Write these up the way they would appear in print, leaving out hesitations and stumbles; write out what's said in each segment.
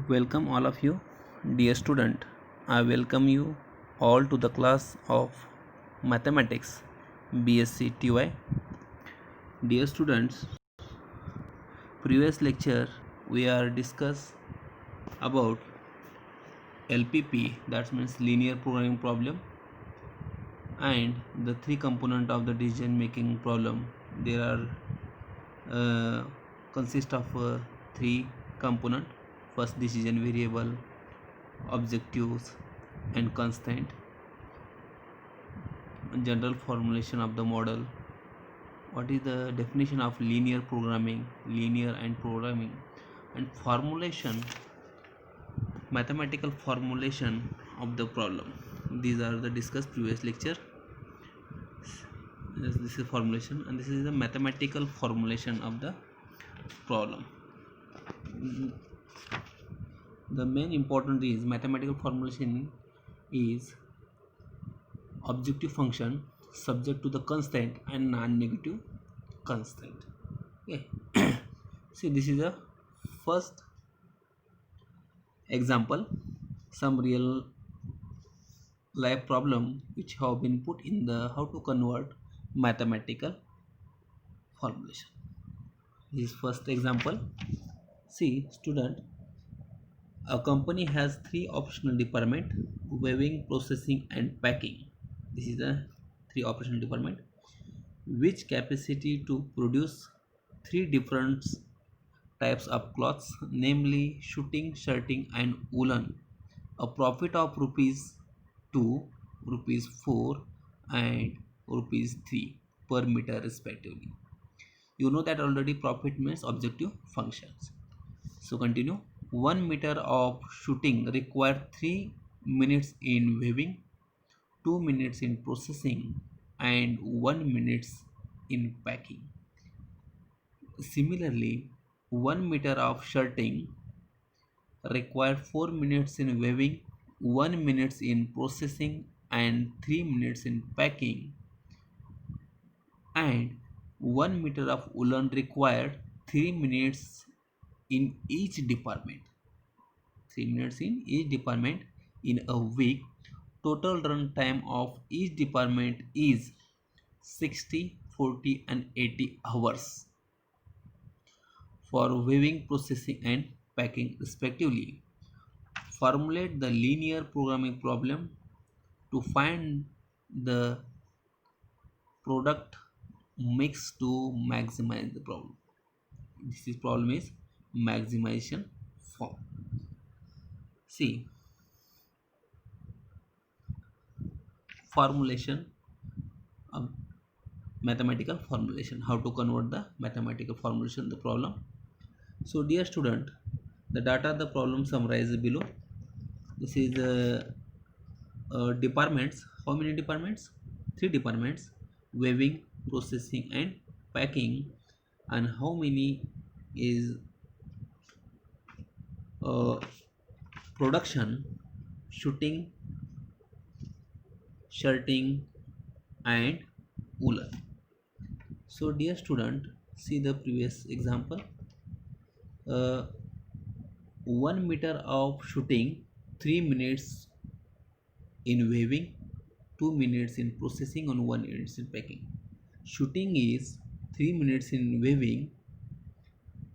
Welcome all of you, dear student. I welcome you all to the class of Mathematics BSc TY. Dear students, previous lecture we are discuss about LPP, that means linear programming problem, and the three component of the decision making problem. There are consist of three component. First, decision variable, objectives, and constraint. General formulation of the model. What is the definition of linear programming, linear and programming, and formulation, mathematical formulation of the problem. These are the discussed previous lecture. This is formulation, and this is the mathematical formulation of the problem. The main important is mathematical formulation is objective function subject to the constraint and non-negative constraint. Okay. See, this is the first example, some real life problem which have been put in the how to convert mathematical formulation. This is first example. See, student, a company has three operational department: weaving, processing, and packing. This is the three operational department which capacity to produce three different types of cloths, namely shooting, shirting, and woolen. A profit of rupees 2, rupees 4, and rupees 3 per meter respectively. You know that already profit means objective functions. So continue. 1 meter of shooting require 3 minutes in weaving, 2 minutes in processing, and 1 minute in packing. Similarly, 1 meter of shirting require 4 minutes in weaving, 1 minute in processing, and 3 minutes in packing. And 1 meter of woolen required 3 minutes in each department. 3 minutes in each department in a week. Total run time of each department is 60, 40, and 80 hours for weaving, processing, and packing respectively. Formulate the linear programming problem to find the product mix to maximize the problem. This is problem is maximization form. See, formulation of mathematical formulation, how to convert the mathematical formulation the problem. So dear student, the data of the problem summarized below. This is departments. How many departments? Three departments: weaving, processing, and packing. And how many is production: shooting, shirting, and woolen. So dear student, see the previous example. uh, 1 meter of shooting, 3 minutes in weaving, 2 minutes in processing, and 1 minute in packing. Shooting is 3 minutes in weaving,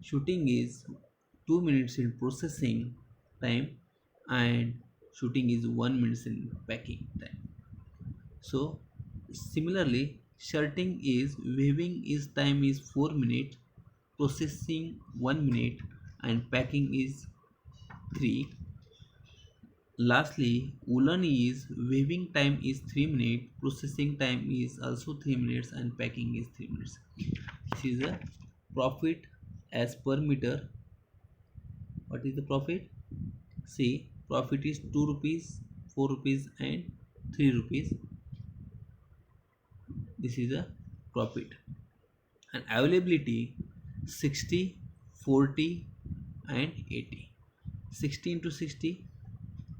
shooting is 2 minutes in processing time, and shooting is 1 minute in packing time. So similarly, shirting is weaving is time is 4 minutes, processing 1 minute, and packing is 3. Lastly, woolen is weaving time is 3 minutes, processing time is also 3 minutes, and packing is 3 minutes. This is a profit as per meter. What is the profit? See, profit is 2 rupees, 4 rupees, and 3 rupees. This is a profit. And availability 60, 40, and 80. 60 into 60,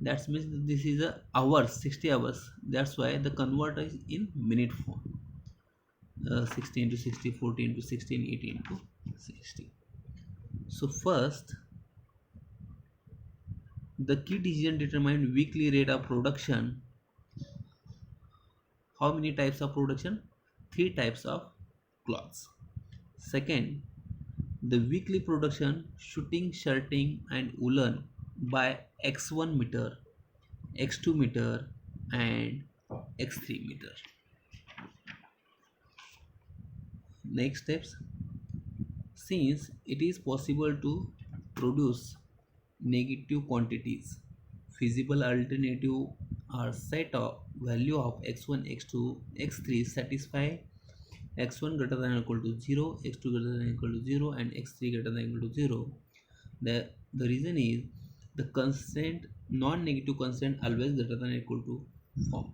that means this is a hours, 60 hours. That's why the converter is in minute form. 60 into 60, 40 into 16, 80 into 60. So first The key decision determine weekly rate of production. How many types of production? Three types of cloths. Second, the weekly production shooting, shirting and woolen by X1 meter, X2 meter and X3 meter. Next steps. Since it is possible to produce negative quantities, feasible alternative are set of value of x1, x2, x3 satisfy x1 greater than or equal to 0, x2 greater than or equal to 0 and x3 greater than or equal to 0. The reason is the constant non-negative constant always greater than or equal to form.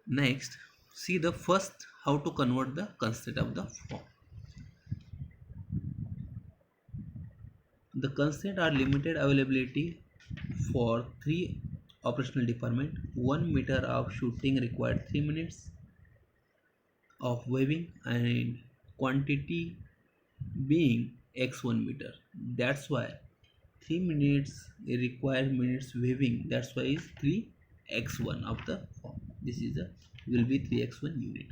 Next, see the first how to convert the constant of the form. The constraints are limited availability for 3 operational department. 1 meter of shooting required 3 minutes of waving and quantity being x1 meter. That's why 3 minutes require minutes waving. That's why is 3x1 of the form. This is the will be 3x1 unit.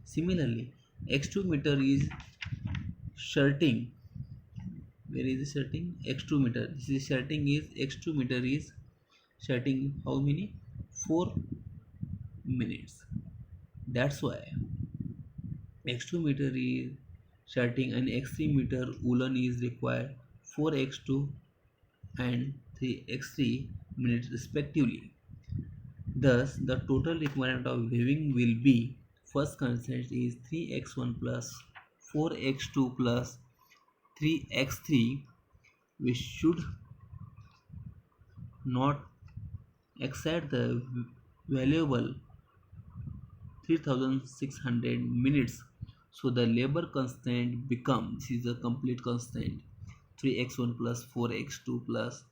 Similarly, x2 meter is shirting. Where is the shirting? X2 meter. This is shirting is x2 meter is shirting how many? 4 minutes. That's why x2 meter is shirting and x3 meter woolen is required 4x2 and 3x3 minutes respectively. Thus, the total requirement of weaving will be first constant is 3x1 plus 4x2 plus 3x3, which should not exceed the valuable 3600 minutes. So the labor constant becomes, this is a complete constant, 3x1 plus 4x2 plus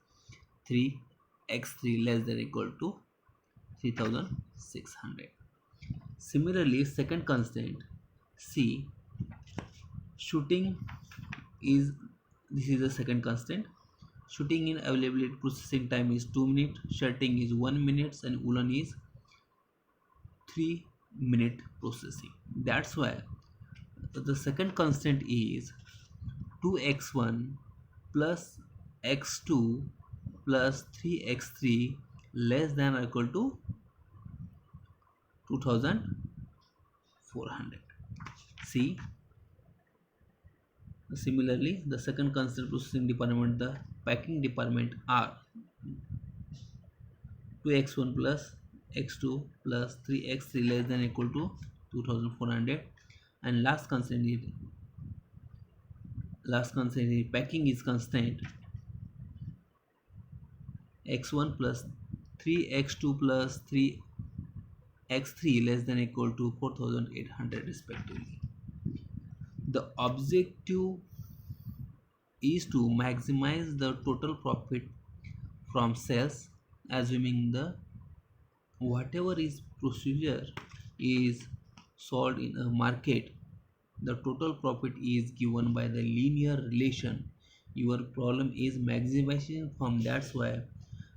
3x3 less than or equal to 3600. Similarly, second constant C, shooting is, this is the second constant. Shooting in availability processing time is 2 minutes, shirting is 1 minute and woolen is 3-minute processing. That's why the second constant is 2x1 plus x2 plus 3x3 less than or equal to 2400. See, similarly the second constant processing department, the packing department are 2x1 plus x2 plus 3x3 less than or equal to 2400. And last constant is packing is constant x1 plus 3x2 plus 3x3 less than or equal to 4800 respectively. The objective is to maximize the total profit from sales, assuming the whatever is procedure is sold in a market, the total profit is given by the linear relation. Your problem is maximization from, that's why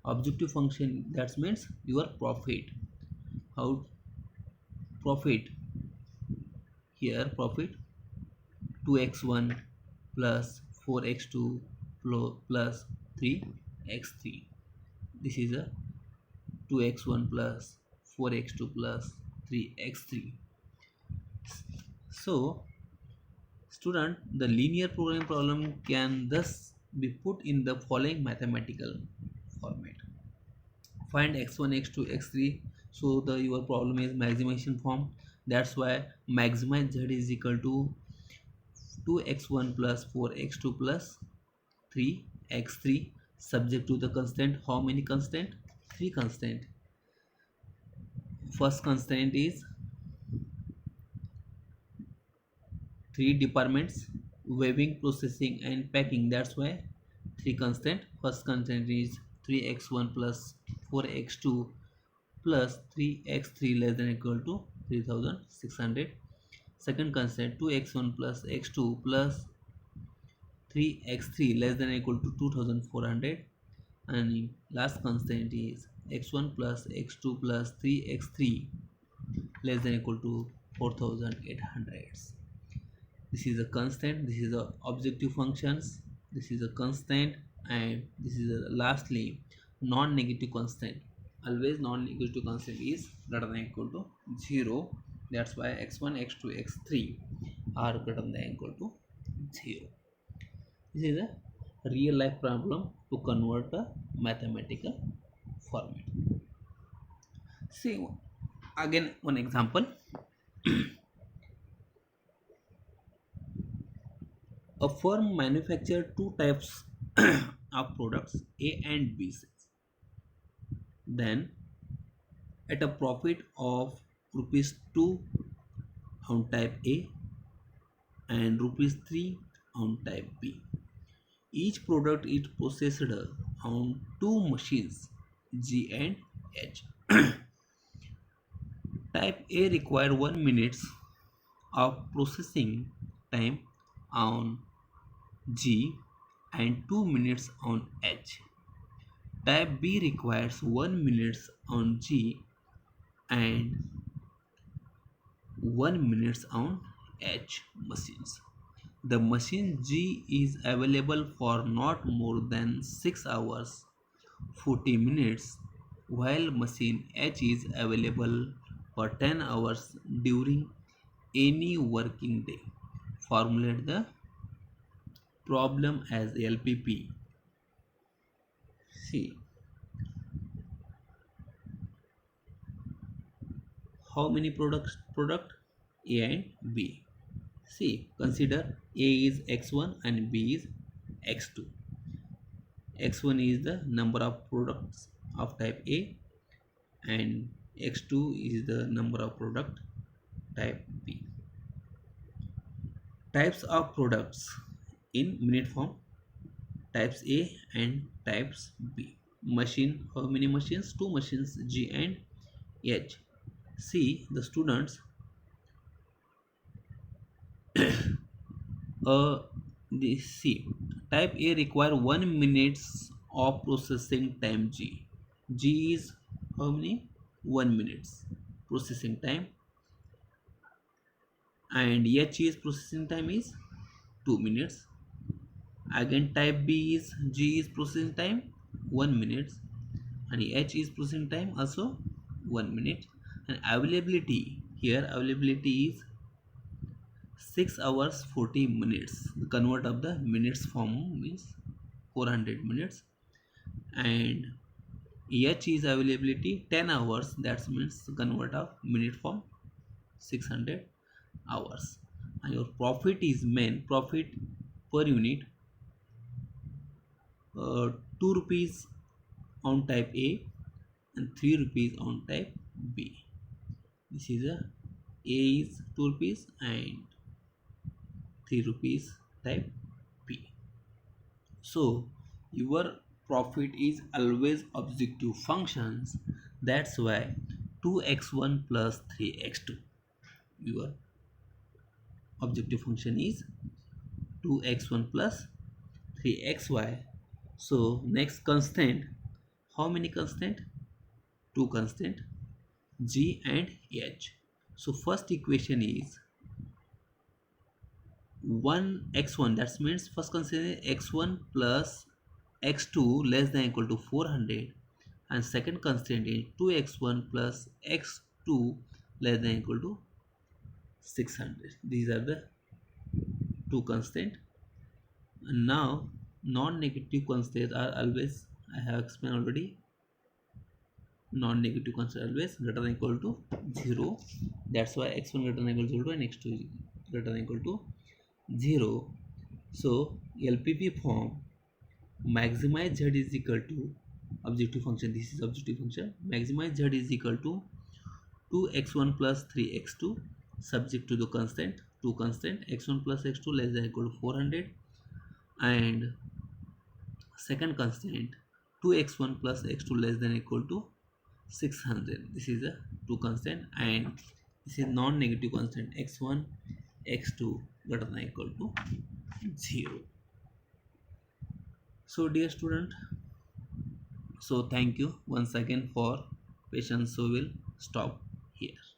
objective function, that means your profit. How profit? Here profit 2x1 plus 4x2 plus 3x3. This is a 2x1 plus 4x2 plus 3x3. So student, the linear programming problem can thus be put in the following mathematical format. Find x1, x2, x3. So the your problem is maximization form. That's why maximize z is equal to 2x1 plus 4x2 plus 3x3 subject to the constant. How many constant? 3 constant. First constant is 3 departments, weaving, processing and packing. That's why 3 constant. First constant is 3x1 plus 4x2 plus 3x3 less than or equal to 3600. Second constant 2x1 plus x2 plus 3x3 less than or equal to 2400. and last constant is x1 plus x2 plus 3x3 less than equal to 4800. This is a constant, this is a objective functions, this is a constant, and this is a lastly non-negative constant. Always non-negative constant is greater than equal to 0. That's why x1 x2 x3 are greater than equal to 0. This is a real life problem to convert a mathematical format. See again one example. A firm manufactures two types of products A and B. Then at a profit of rupees 2 on type A and rupees 3 on type B. Each product is processed on two machines G and H. Type A require 1 minute of processing time on G and 2 minutes on H. Type B requires 1 minute on G and 1 minute on H machines. The machine G is available for not more than 6 hours 40 minutes, while machine H is available for 10 hours during any working day. Formulate the problem as LPP. See how many product A and B. See, consider A is x1 and B is x2. X1 is the number of products of type A and x2 is the number of product type B. Types of products in minute form, types A and types B. Machine, how many machines? Two machines G and H. See the students uh this C type A require 1 minutes of processing time G. G is how many? 1 minutes processing time, and H is processing time is 2 minutes. Again type B is G is processing time 1 minute and H is processing time also 1 minute, and availability here availability is 6 hours 40 minutes. The convert of the minutes form means 400 minutes, and H is availability 10 hours, that means convert of minute form 600 hours. And your profit is main profit per unit 2 rupees on type A and 3 rupees on type B. This is A is 2 rupees and 3 rupees type B. So your profit is always objective functions. That's why 2x1 plus 3x2. Your objective function is 2x1 plus 3xy. So next constant, how many constant? Two constant G and H. So first equation is 1x1, that means first consider x1 plus x2 less than equal to 400, and second constant is 2x1 plus x2 less than equal to 600. These are the two constant. And now non-negative constants are always, I have explained already, non-negative constant always greater than equal to 0. That's why x1 greater than equal to 0 and x2 greater than equal to 0. So LPP form, maximize z is equal to objective function, this is objective function, maximize z is equal to 2x1 plus 3x2 subject to the constant, two constant x1 plus x2 less than equal to 400, and second constant 2x1 plus x2 less than equal to 600. This is a two constant, and this is non-negative constant x1 x2 greater than equal to 0. So dear student, So thank you once again for patience. So we'll stop here.